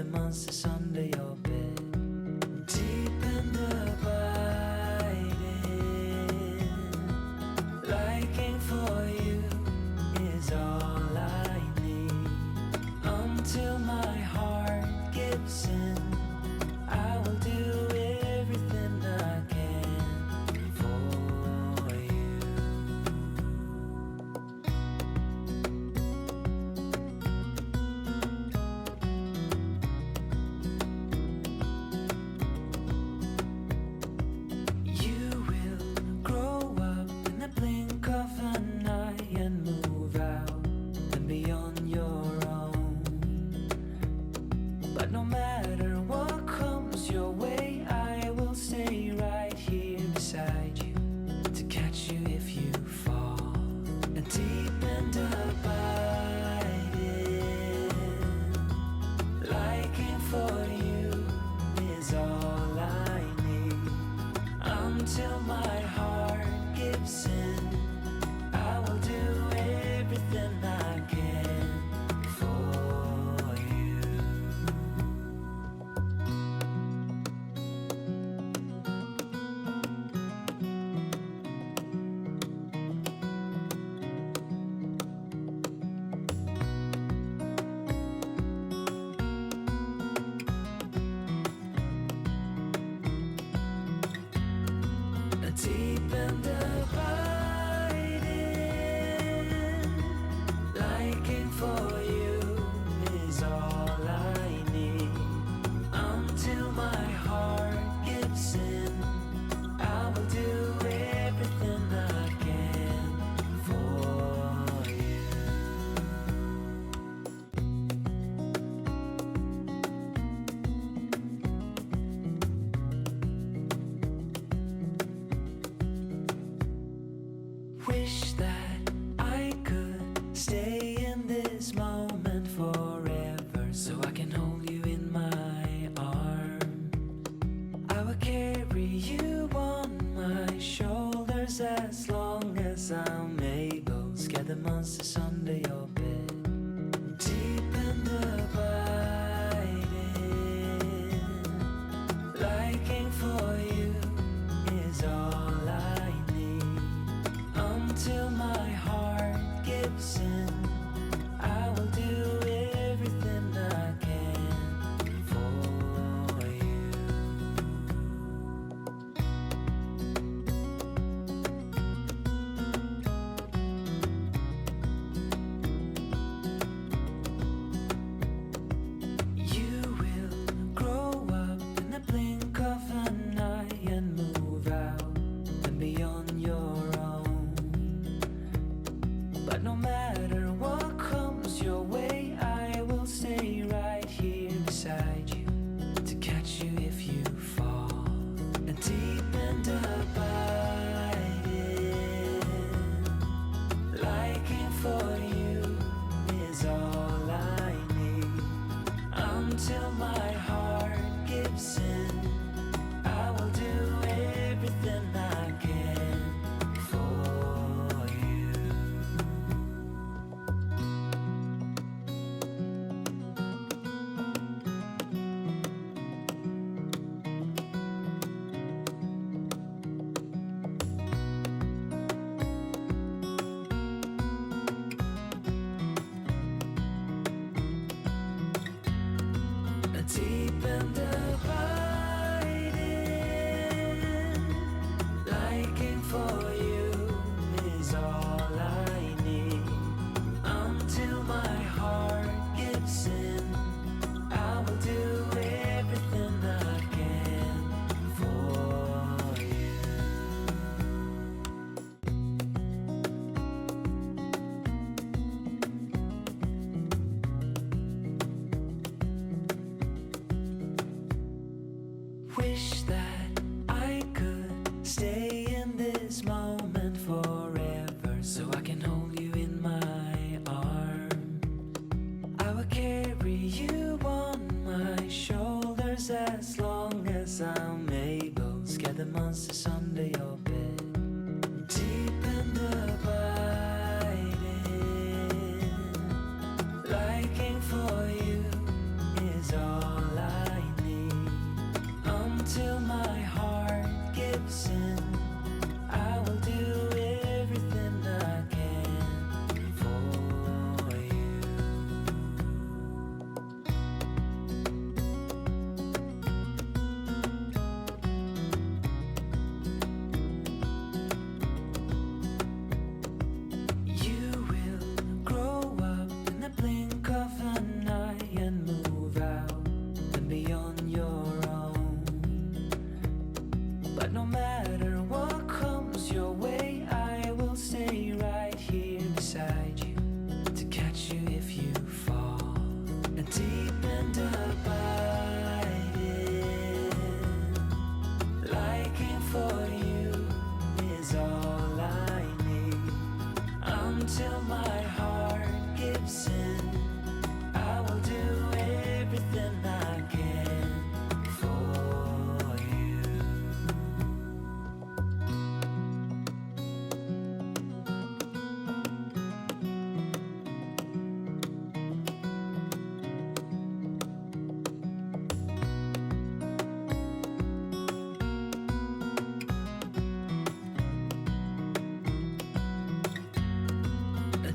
the monsters under your bed. Deep and abiding, liking for you is all I need. Until my heart gives in, I will do everything I can for you. You will grow up in the blink of an eye and move out and beyond your own. But no matter what comes your way, I will stay right here beside you to catch you if you fall. And deep and abiding, liking for you is all I need. Until my heart gives in, I will do everything I can for you. Deep and abiding, liking for you is all I need. Until my heart gives in, I will do everything I can for you. Wish that I could stay in this moment forever, so I can hold you in my arms. I will carry you on my shoulders as long as I'm able. Scare the monsters under your bed. Deep and abiding, liking for you is all I need. Until my heart gives in, I will do everything I can for you.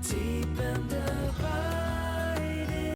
deep in the